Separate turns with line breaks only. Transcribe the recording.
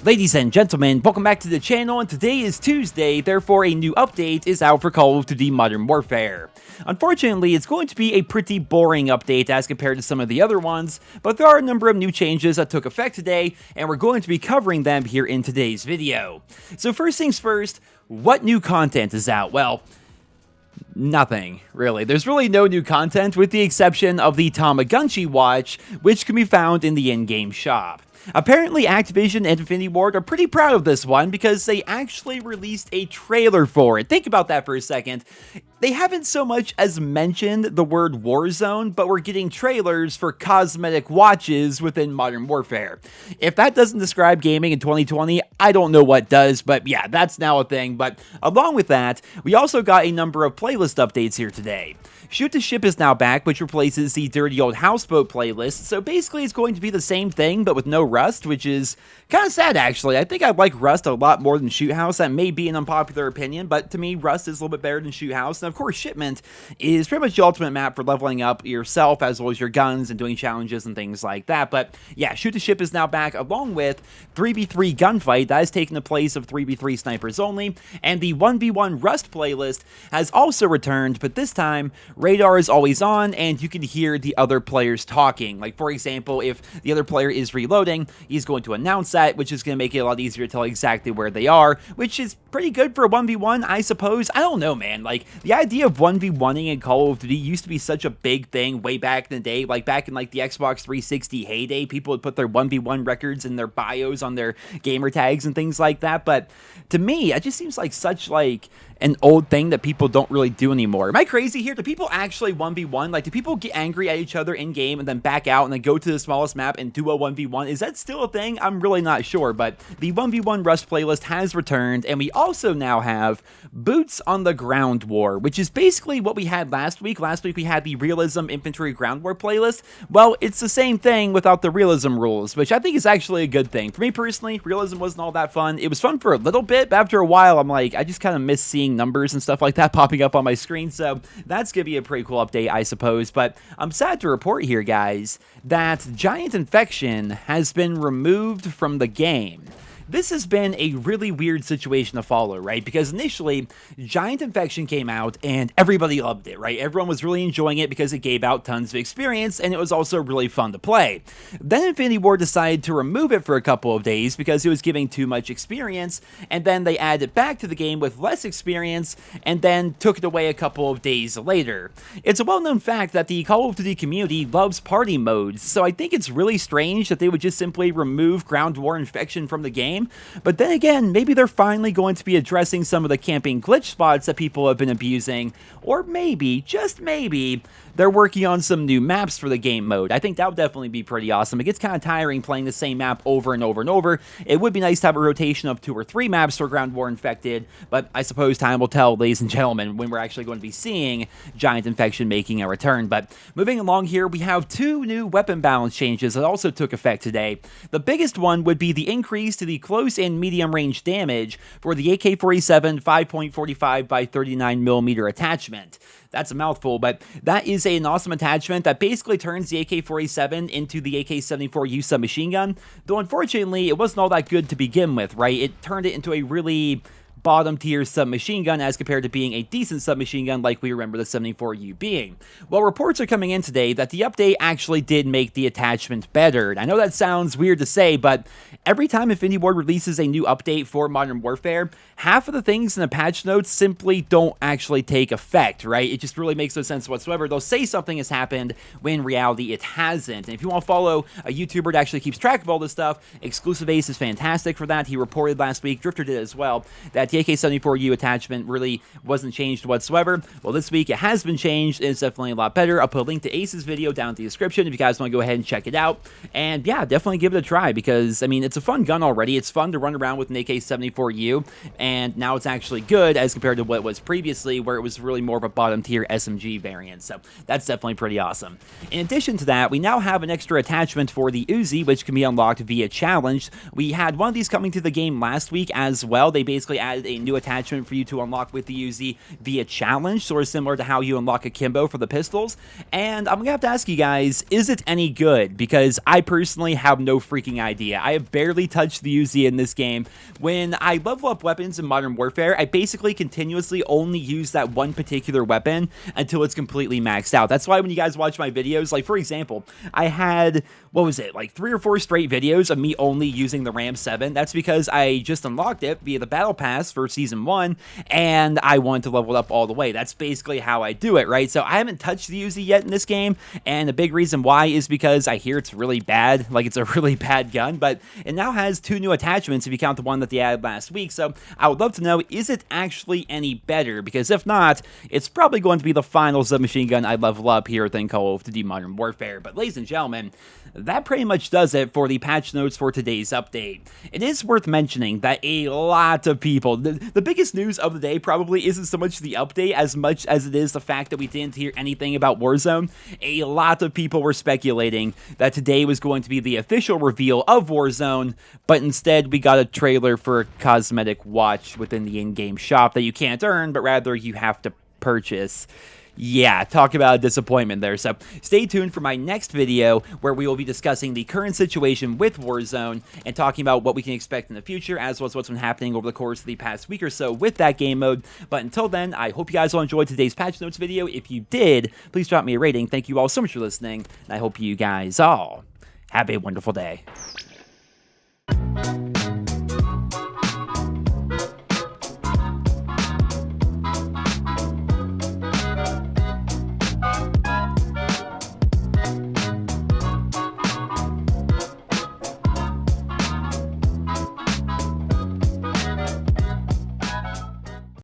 Ladies and gentlemen, welcome back to the channel, and today is Tuesday, therefore a new update is out for Call of Duty Modern Warfare. Unfortunately, it's going to be a pretty boring update as compared to some of the other ones, but there are a number of new changes that took effect today, and we're going to be covering them here in today's video. So first things first, what new content is out? Well, nothing, really. There's really no new content with the exception of the Tamagotchi watch, which can be found in the in-game shop. Apparently, Activision and Infinity Ward are pretty proud of this one because they actually released a trailer for it. Think about that for a second. They haven't so much as mentioned the word Warzone, but we're getting trailers for cosmetic watches within Modern Warfare. If that doesn't describe gaming in 2020, I don't know what does, but yeah, that's now a thing. But along with that, we also got a number of playlist updates here today. Shoot to Ship is now back, which replaces the Dirty Old Houseboat playlist, so basically it's going to be the same thing, but with no Rust, which is kind of sad, actually. I think I like Rust a lot more than Shoot House. That may be an unpopular opinion, but to me, Rust is a little bit better than Shoot House. And of course, Shipment is pretty much the ultimate map for leveling up yourself, as well as your guns and doing challenges and things like that. But yeah, Shoot to Ship is now back, along with 3v3 Gunfight. That has taken the place of 3v3 Snipers Only, and the 1v1 Rust playlist has also returned, but this time, radar is always on, and you can hear the other players talking. Like, for example, if the other player is reloading, he's going to announce that, which is going to make it a lot easier to tell exactly where they are, which is pretty good for a 1v1, I suppose. I don't know, man. Like, the idea of 1v1ing in Call of Duty used to be such a big thing way back in the day. Like, back in, like, the Xbox 360 heyday, people would put their 1v1 records in their bios on their gamer tags and things like that, but to me, it just seems like such, like, an old thing that people don't really do anymore. Am I crazy here? Do people actually 1v1? Like, do people get angry at each other in-game and then back out and then go to the smallest map and do a 1v1? Is that still a thing? I'm really not sure, but the 1v1 Rust playlist has returned, and we also now have Boots on the Ground War, which is basically what we had last week. Last week we had the Realism Infantry Ground War playlist. Well, it's the same thing without the realism rules, which I think is actually a good thing. For me personally, realism wasn't all that fun. It was fun for a little bit, but after a while, I'm like, I just kind of miss seeing numbers and stuff like that popping up on my screen, so that's gonna be a pretty cool update, I suppose. But I'm sad to report here, guys, that Giant Infection has been removed from the game. This has been a really weird situation to follow, right? Because initially, Giant Infection came out and everybody loved it, right? Everyone was really enjoying it because it gave out tons of experience and it was also really fun to play. Then Infinity Ward decided to remove it for a couple of days because it was giving too much experience, and then they added it back to the game with less experience and then took it away a couple of days later. It's a well-known fact that the Call of Duty community loves party modes, so I think it's really strange that they would just simply remove Ground War Infection from the game. But then again, maybe they're finally going to be addressing some of the camping glitch spots that people have been abusing, or maybe, just maybe, they're working on some new maps for the game mode. I think that would definitely be pretty awesome. It gets kind of tiring playing the same map over and over and over. It would be nice to have a rotation of 2 or 3 maps for Ground War Infected, but I suppose time will tell, ladies and gentlemen, when we're actually going to be seeing Giant Infection making a return. But moving along here, we have 2 new weapon balance changes that also took effect today. The biggest one would be the increase to the close and medium range damage for the AK-47 5.45 by 39mm attachment. That's a mouthful, but that is an awesome attachment that basically turns the AK-47 into the AK-74U submachine gun, though unfortunately it wasn't all that good to begin with, right? It turned it into a really bottom tier submachine gun as compared to being a decent submachine gun like we remember the 74U being. Well, reports are coming in today that the update actually did make the attachment better. And I know that sounds weird to say, but every time Infinity Ward releases a new update for Modern Warfare, half of the things in the patch notes simply don't actually take effect, right? It just really makes no sense whatsoever. They'll say something has happened when in reality it hasn't. And if you want to follow a YouTuber that actually keeps track of all this stuff, Exclusive Ace is fantastic for that. He reported last week, Drifter did as well, that the AK-74U attachment really wasn't changed whatsoever. Well, this week it has been changed, and it's definitely a lot better. I'll put a link to Ace's video down in the description if you guys want to go ahead and check it out. And yeah, definitely give it a try because, I mean, it's a fun gun already. It's fun to run around with an AK-74U, and now it's actually good as compared to what it was previously, where it was really more of a bottom-tier SMG variant. So that's definitely pretty awesome. In addition to that, we now have an extra attachment for the Uzi, which can be unlocked via challenge. We had one of these coming to the game last week as well. They basically added added a new attachment for you to unlock with the Uzi via challenge, sort of similar to how you unlock akimbo for the pistols. And I'm gonna have to ask you guys, is it any good? Because I personally have no freaking idea. I have barely touched the Uzi in this game. When I level up weapons in Modern Warfare, I basically continuously only use that one particular weapon until it's completely maxed out. That's why when you guys watch my videos, like for example, I had, what was it, like 3 or 4 straight videos of me only using the Ram 7. That's because I just unlocked it via the Battle Pass for Season 1, and I wanted to level it up all the way. That's basically how I do it, right? So I haven't touched the Uzi yet in this game, and the big reason why is because I hear it's really bad, like it's a really bad gun, but it now has 2 new attachments if you count the one that they added last week. So I would love to know, is it actually any better? Because if not, it's probably going to be the final submachine gun I level up here within Call of Duty Modern Warfare. But ladies and gentlemen, that pretty much does it for the patch notes for today's update. It is worth mentioning that a lot of people, the biggest news of the day probably isn't so much the update as much as it is the fact that we didn't hear anything about Warzone. A lot of people were speculating that today was going to be the official reveal of Warzone, but instead we got a trailer for a cosmetic watch within the in-game shop that you can't earn, but rather you have to purchase. Yeah, talk about a disappointment there. So stay tuned for my next video where we will be discussing the current situation with Warzone and talking about what we can expect in the future, as well as what's been happening over the course of the past week or so with that game mode. But until then, I hope you guys all enjoyed today's patch notes video. If you did, please drop me a rating. Thank you all so much for listening, and I hope you guys all have a wonderful day.